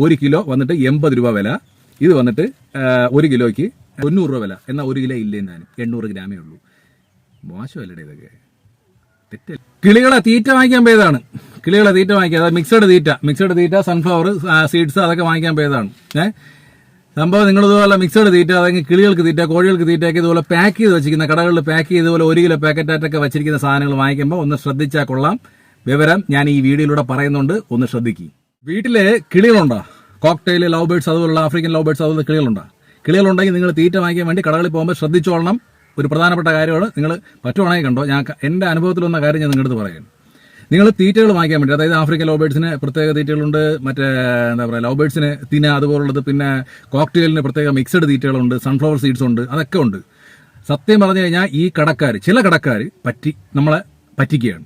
1 kilo വന്നിട്ട് 80 രൂപ വില. ഇത് വന്നിട്ട് 1 കിലോയ്ക്ക് 90 രൂപ വില. എന്നാൽ 1 കിലോ ഇല്ലേ താനും, 800 ഗ്രാമേ ഉള്ളൂ. മോശമല്ലേ ഇതൊക്കെ? തെറ്റല്ല. കിളികളെ തീറ്റ വാങ്ങിക്കാൻ പോയതാണ്. കിളികളെ തീറ്റ വാങ്ങിക്കുക, അതായത് മിക്സഡ് തീറ്റ സൺഫ്ലവർ സീഡ്സ് അതൊക്കെ വാങ്ങിക്കാൻ പോയതാണ്. സംഭവം നിങ്ങളിതുപോലെ മിക്സഡ് തീറ്റ, അതായത് കിളികൾക്ക് തീറ്റ, കോഴികൾക്ക് തീറ്റയൊക്കെ ഇതുപോലെ പാക്ക് ചെയ്ത് വെച്ചിരിക്കുന്ന കടകളിൽ പാക്ക് ചെയ്തുപോലെ 1 കിലോ പാക്കറ്റായിട്ടൊക്കെ വെച്ചിരിക്കുന്ന സാധനങ്ങൾ വാങ്ങിക്കുമ്പോൾ ഒന്ന് ശ്രദ്ധിച്ചാൽ കൊള്ളാം. വിവരം ഞാൻ ഈ വീഡിയോയിലൂടെ പറയുന്നുണ്ട്, ഒന്ന് ശ്രദ്ധിക്കും. വീട്ടിലെ കിളികളുണ്ടോ? കോക്ടെയിൽ, ലവ് ബേർഡ്സ്, അതുപോലുള്ള ആഫ്രിക്കൻ ലവ് ബേർഡ്സ്, അതുപോലെ കിളികളുണ്ടെങ്കിൽ നിങ്ങൾ തീറ്റ വാങ്ങിക്കാൻ വേണ്ടി കടകളിൽ പോകുമ്പോൾ ശ്രദ്ധിച്ചോളണം. ഒരു പ്രധാനപ്പെട്ട കാര്യമാണ്. നിങ്ങൾ പറ്റുവാണെങ്കിൽ കണ്ടോ, ഞാൻ എൻ്റെ അനുഭവത്തിൽ വന്ന കാര്യം ഞാൻ നിങ്ങളുടെ പറയാം. നിങ്ങൾ തീറ്റകൾ വാങ്ങിക്കാൻ വേണ്ടി, അതായത് ആഫ്രിക്കൻ ലവ് ബേർഡ്സിന് പ്രത്യേക തീറ്റകളുണ്ട്, മറ്റേ എന്താ പറയുക ലവ് ബേർഡ്സിന് തിന അതുപോലുള്ളത്, പിന്നെ കോക്ടെയിലിന് പ്രത്യേക മിക്സഡ് തീറ്റകളുണ്ട്, സൺഫ്ലവർ സീഡ്സ് ഉണ്ട്, അതൊക്കെ ഉണ്ട്. സത്യം പറഞ്ഞു കഴിഞ്ഞാൽ ഈ ചില കടക്കാർ നമ്മളെ പറ്റിക്കുകയാണ്.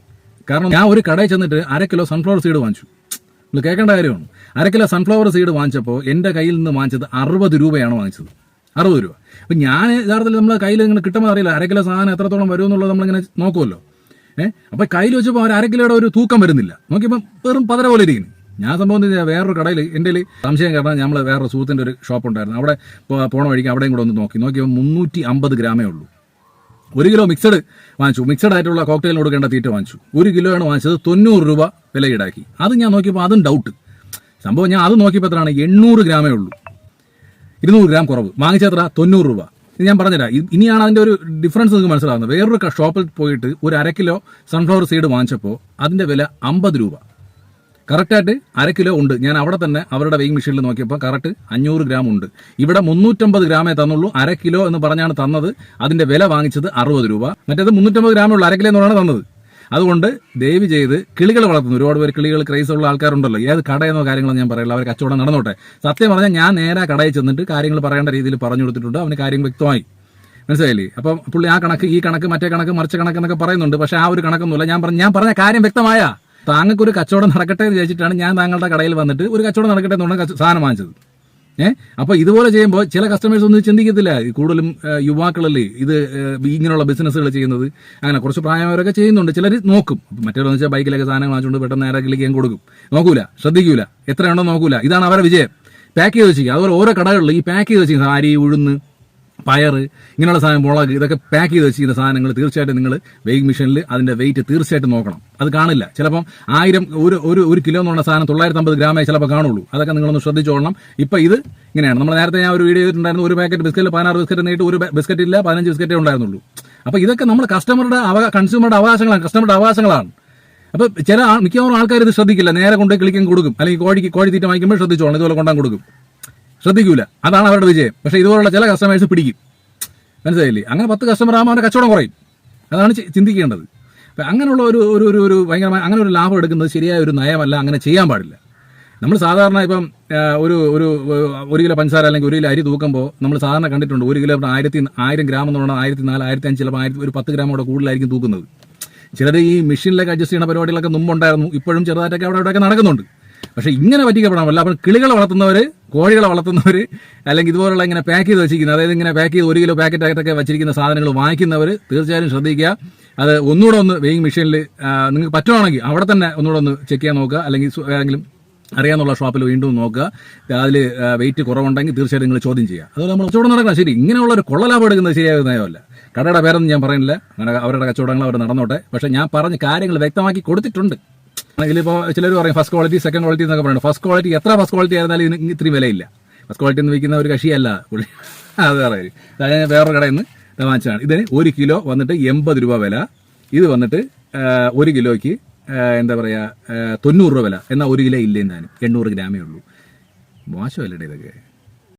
കാരണം ഞാൻ ഒരു കടയിൽ ചെന്നിട്ട് 1/2 കിലോ സൺഫ്ലവർ സീഡ് വാങ്ങിച്ചു. നിങ്ങൾ കേൾക്കേണ്ട കാര്യമാണ്. 1/2 കിലോ സൺഫ്ലവർ സീഡ് വാങ്ങിച്ചപ്പോൾ എൻ്റെ കയ്യിൽ നിന്ന് വാങ്ങിച്ചത് 60 രൂപയാണ് വാങ്ങിച്ചത്. 60 രൂപ. അപ്പം ഞാൻ യഥാർത്ഥത്തിൽ നമ്മളെ കയ്യിൽ ഇങ്ങനെ കിട്ടുമ്പോൾ അറിയില്ല 1/2 കിലോ സാധനം എത്രത്തോളം വരും എന്നുള്ളത് നമ്മളിങ്ങനെ നോക്കുമല്ലോ. അപ്പം കയ്യിൽ വെച്ചപ്പോൾ 1/2 കിലോയുടെ ഒരു തൂക്കം വരുന്നില്ല. നോക്കിയപ്പോൾ വെറും 10 പോലെ ഇരിക്കുന്നു. ഞാൻ സംഭവം വേറൊരു കടയിൽ എൻ്റെ സംശയം കാരണം നമ്മൾ വേറൊരു സുഹൃത്തിൻ്റെ ഒരു ഷോപ്പ് ഉണ്ടായിരുന്നു. അവിടെ പോണ വഴിക്ക് അവിടെയും കൂടെ ഒന്ന് നോക്കിയപ്പോൾ 350 ഗ്രാമേ ഉള്ളൂ. 1 കിലോ മിക്സഡ് വാങ്ങിച്ചു. മിക്സഡ് ആയിട്ടുള്ള കോക്ടെയിലിന് കൊടുക്കേണ്ട തീറ്റ വാങ്ങിച്ചു. 1 കിലോയാണ് വാങ്ങിച്ചത്, 90 രൂപ വില ഈടാക്കി. അത് ഞാൻ നോക്കിയപ്പോൾ അതും ഡൗട്ട്. സംഭവം ഞാൻ അത് നോക്കിയപ്പോൾ എത്രയാണ്? 800 ഗ്രാമേ ഉള്ളൂ. 200 ഗ്രാം കുറവ്. വാങ്ങിച്ചത്ര 90 രൂപ. ഇത് ഞാൻ പറഞ്ഞുതരാം. ഇനിയാണ് അതിൻ്റെ ഒരു ഡിഫറൻസ് നിങ്ങൾക്ക് മനസ്സിലാകുന്നത്. വേറൊരു ഷോപ്പിൽ പോയിട്ട് ഒരു 1/2 കിലോ സൺഫ്ലവർ സീഡ് വാങ്ങിച്ചപ്പോൾ അതിൻ്റെ വില 50 രൂപ. കറക്റ്റായിട്ട് 1/2 കിലോ ഉണ്ട്. ഞാൻ അവിടെ തന്നെ അവരുടെ വെയിങ് മെഷീനിൽ നോക്കിയപ്പോൾ കറക്റ്റ് 500 ഗ്രാം ഉണ്ട്. ഇവിടെ 350 ഗ്രാമേ തന്നുള്ളൂ. 1/2 കിലോ എന്ന് പറഞ്ഞാണ് തന്നത്. അതിന്റെ വില വാങ്ങിച്ചത് 60 രൂപ. മറ്റേത് 350 ഗ്രാമേ ഉള്ളൂ, 1/2 കിലോ എന്നാണ് തന്നത്. അതുകൊണ്ട് ദയവ് ചെയ്ത് കിളികൾ വളർത്തുന്നു ഒരുപാട് പേര് കിളികൾ ക്രൈസ് ഉള്ള ആൾക്കാരുണ്ടല്ലോ. ഏത് കടയെന്നോ കാര്യങ്ങളോ ഞാൻ പറയില്ല, അവർ കച്ചവടം നടന്നോട്ടെ. സത്യം പറഞ്ഞാൽ ഞാൻ നേരെ കടയിൽ ചെന്നിട്ട് കാര്യങ്ങൾ പറയേണ്ട രീതിയിൽ പറഞ്ഞു കൊടുത്തിട്ടുണ്ട്. അവന് കാര്യങ്ങൾ വ്യക്തമായി. മനസ്സിലായില്ലേ? അപ്പം പുള്ളി ആ കണക്ക്, ഈ കണക്ക്, മറ്റേ കണക്ക്, മറിച്ച കണക്ക് എന്നൊക്കെ പറയുന്നുണ്ട്. പക്ഷെ ആ ഒരു കണക്കൊന്നുമില്ല. ഞാൻ പറഞ്ഞ കാര്യം വ്യക്തമായ താങ്കൾക്ക് ഒരു കച്ചവടം നടക്കട്ടെ എന്ന് വിചാരിച്ചിട്ടാണ് ഞാൻ താങ്കളുടെ കടയിൽ വന്നിട്ട് ഒരു കച്ചവടം നടക്കട്ടെ എന്നുകൊണ്ട് സാധനം വാങ്ങിച്ചത്. അപ്പോൾ ഇതുപോലെ ചെയ്യുമ്പോൾ ചില കസ്റ്റമേഴ്സ് ഒന്നും ചിന്തിക്കത്തില്ല. കൂടുതലും യുവാക്കളല്ലേ ഇത് ഇങ്ങനെയുള്ള ബിസിനസ്സുകൾ ചെയ്യുന്നത്. അങ്ങനെ കുറച്ച് പ്രായമായവരൊക്കെ ചെയ്യുന്നുണ്ട്. ചിലർ നോക്കും. മറ്റേതെന്ന് വെച്ചാൽ ബൈക്കിലൊക്കെ സാധനം വാങ്ങിച്ചുകൊണ്ട് പെട്ടെന്ന് നേരേക്ക് ഞാൻ കൊടുക്കും. നോക്കൂല, ശ്രദ്ധിക്കൂല, എത്രയുണ്ടോ നോക്കൂല. ഇതാണ് അവരുടെ വിജയം. പാക്ക് ചെയ്ത് വെച്ചിരിക്കുക. അതുപോലെ ഓരോ കടകളിൽ ഈ പാക്ക് ചെയ്ത് വെച്ചിരിക്കുന്ന അരി, ഉഴുന്ന്, പയർ, ഇങ്ങനെയുള്ള സാധനം, മുളക്, ഇതൊക്കെ പാക്ക് ചെയ്ത് വെച്ചിരിക്കുന്ന സാധനങ്ങൾ തീർച്ചയായിട്ടും നിങ്ങൾ വെയിങ് മെഷീനിൽ അതിന്റെ വെയിറ്റ് തീർച്ചയായിട്ടും നോക്കണം. അത് കാണില്ല. ചിലപ്പം 1000 ഒരു കിലോ എന്ന് പറഞ്ഞ സാധനം 950 ഗ്രാമേ ചിലപ്പോൾ കാണുള്ളൂ. അതൊക്കെ നിങ്ങളൊന്ന് ശ്രദ്ധിച്ചോളണം. ഇപ്പം ഇത് ഇങ്ങനെയാണ്. നമ്മൾ നേരത്തെ ഞാൻ ഒരു വീഡിയോ ചെയ്തിട്ടുണ്ടായിരുന്നു. ഒരു പാക്കറ്റ് ബിസ്ക്കറ്റിൽ 16 ബിസ്ക്കറ്റ് നീട്ട് ഒരു ബിസ്ക്കറ്റ് ഇല്ല, 15 ബിസ്ക്കറ്റേ ഉണ്ടായിരുന്നുള്ളൂ. അപ്പോൾ ഇതൊക്കെ നമ്മൾ കൺസ്യൂമറുടെ അവകാശങ്ങളാണ്. അപ്പോൾ മിക്കവാറും ആൾക്കാർ ഇത് ശ്രദ്ധിക്കില്ല. നേരെ കൊണ്ട് കിളിക്കാൻ കൊടുക്കും, അല്ലെങ്കിൽ കോഴി തീറ്റ വാങ്ങിക്കുമ്പോൾ ശ്രദ്ധിച്ചോളണം, ഇതുപോലെ കൊണ്ടാൻ കൊടുക്കും. ശ്രദ്ധിക്കൂല. അതാണ് അവരുടെ വിജയം. പക്ഷേ ഇതുപോലുള്ള ചില കസ്റ്റമേഴ്സ് പിടിക്കും. മനസ്സിലായില്ലേ? അങ്ങനെ 10 കസ്റ്റമർ ആകുമ്പോൾ അവരുടെ കച്ചവടം കുറയും. അതാണ് ചിന്തിക്കേണ്ടത്. അപ്പം അങ്ങനെയുള്ള ഒരു ഭയങ്കരമായ അങ്ങനെ ഒരു ലാഭം എടുക്കുന്നത് ശരിയായ ഒരു നയമല്ല. അങ്ങനെ ചെയ്യാൻ പാടില്ല. നമ്മൾ സാധാരണ ഇപ്പം ഒരു കിലോ പഞ്ചസാര അല്ലെങ്കിൽ 1 കിലോ അരി തൂക്കുമ്പോൾ നമ്മൾ സാധാരണ കണ്ടിട്ടുണ്ട് 1 കിലോ 1000 ഗ്രാം എന്ന് പറഞ്ഞാൽ 1400, 1500, ചിലപ്പോൾ ഒരു 10 ഗ്രാമോടെ കൂടുതലായിരിക്കും തൂക്കുന്നത്. ചിലർ ഈ മെഷീനിലേക്ക് അഡ്ജസ്റ്റ് ചെയ്യുന്ന പരിപാടികളൊക്കെ മുമ്പുണ്ടായിരുന്നു. ഇപ്പോഴും ചെറുതായിട്ടൊക്കെ അവിടെയൊക്കെ നടക്കുന്നുണ്ട്. പക്ഷെ ഇങ്ങനെ പറ്റിക്കപ്പെടാൻ പറ്റില്ല. അപ്പോൾ കിളികളെ വളർത്തുന്നവർ, കോഴികളെ വളർത്തുന്നവർ, അല്ലെങ്കിൽ ഇതുപോലുള്ള ഇങ്ങനെ പാക്ക് ചെയ്ത് വെച്ചിരിക്കുന്നത്, അതായത് ഇങ്ങനെ പാക്ക് ചെയ്ത് 1 കിലോ പാക്കറ്റായിട്ടൊക്കെ വെച്ചിരിക്കുന്ന സാധനങ്ങൾ വാങ്ങിക്കുന്നവർ തീർച്ചയായും ശ്രദ്ധിക്കുക. അത് ഒന്നുകൂടെ ഒന്ന് വെയിങ് മെഷീനിൽ നിങ്ങൾക്ക് പറ്റുവാണെങ്കിൽ അവിടെ തന്നെ ഒന്നുകൂടെ ഒന്ന് ചെക്ക് ചെയ്യാൻ നോക്കുക. അല്ലെങ്കിൽ ഏതെങ്കിലും അറിയാന്നുള്ള ഷോപ്പിൽ വീണ്ടും നോക്കുക. അതിൽ വെയിറ്റ് കുറവുണ്ടെങ്കിൽ തീർച്ചയായിട്ടും നിങ്ങൾ ചോദ്യം ചെയ്യുക. അതുപോലെ നമ്മൾ കച്ചവടം നടക്കണം. ശരി, ഇങ്ങനെയുള്ള ഒരു കൊള്ളലാഭം എടുക്കുന്നത് ശരിയായ നയമല്ല. കടയുടെ പേരൊന്നും ഞാൻ പറയുന്നില്ല. അങ്ങനെ അവരുടെ കച്ചവടങ്ങൾ അവർ നടന്നോട്ടെ. പക്ഷേ ഞാൻ പറഞ്ഞ കാര്യങ്ങൾ വ്യക്തമാക്കി കൊടുത്തിട്ടുണ്ട്. ഇപ്പോൾ ചിലർ പറയും ഫസ്റ്റ് ക്വാളിറ്റി, സെക്കൻഡ് ക്വാളിറ്റി എന്നൊക്കെ പറയുന്നത്. ഫസ്റ്റ് ക്വാളിറ്റി എത്ര ഫസ്റ്റ് ക്വാളിറ്റി ആയിരുന്നാലും ഇതിന് ഇത്രയും വിലയില്ല. ഫസ്റ്റ് ക്വാളിറ്റി എന്ന് വിൽക്കുന്ന ഒരു കക്ഷിയല്ല പുള്ളി. അത് പറയും. ഞാൻ വേറൊരു കടയിൽ നിന്ന് വാങ്ങിച്ചതാണ്. ഇതിന് 1 കിലോ വന്നിട്ട് 80 രൂപ വില. ഇത് വന്നിട്ട് 1 കിലോയ്ക്ക് എന്താ പറയുക 90 രൂപ വില. എന്നാൽ 1 കിലോ ഇല്ലേ താനും, 800 ഗ്രാമേ ഉള്ളൂ. മോശമല്ലേ ഇതൊക്കെ?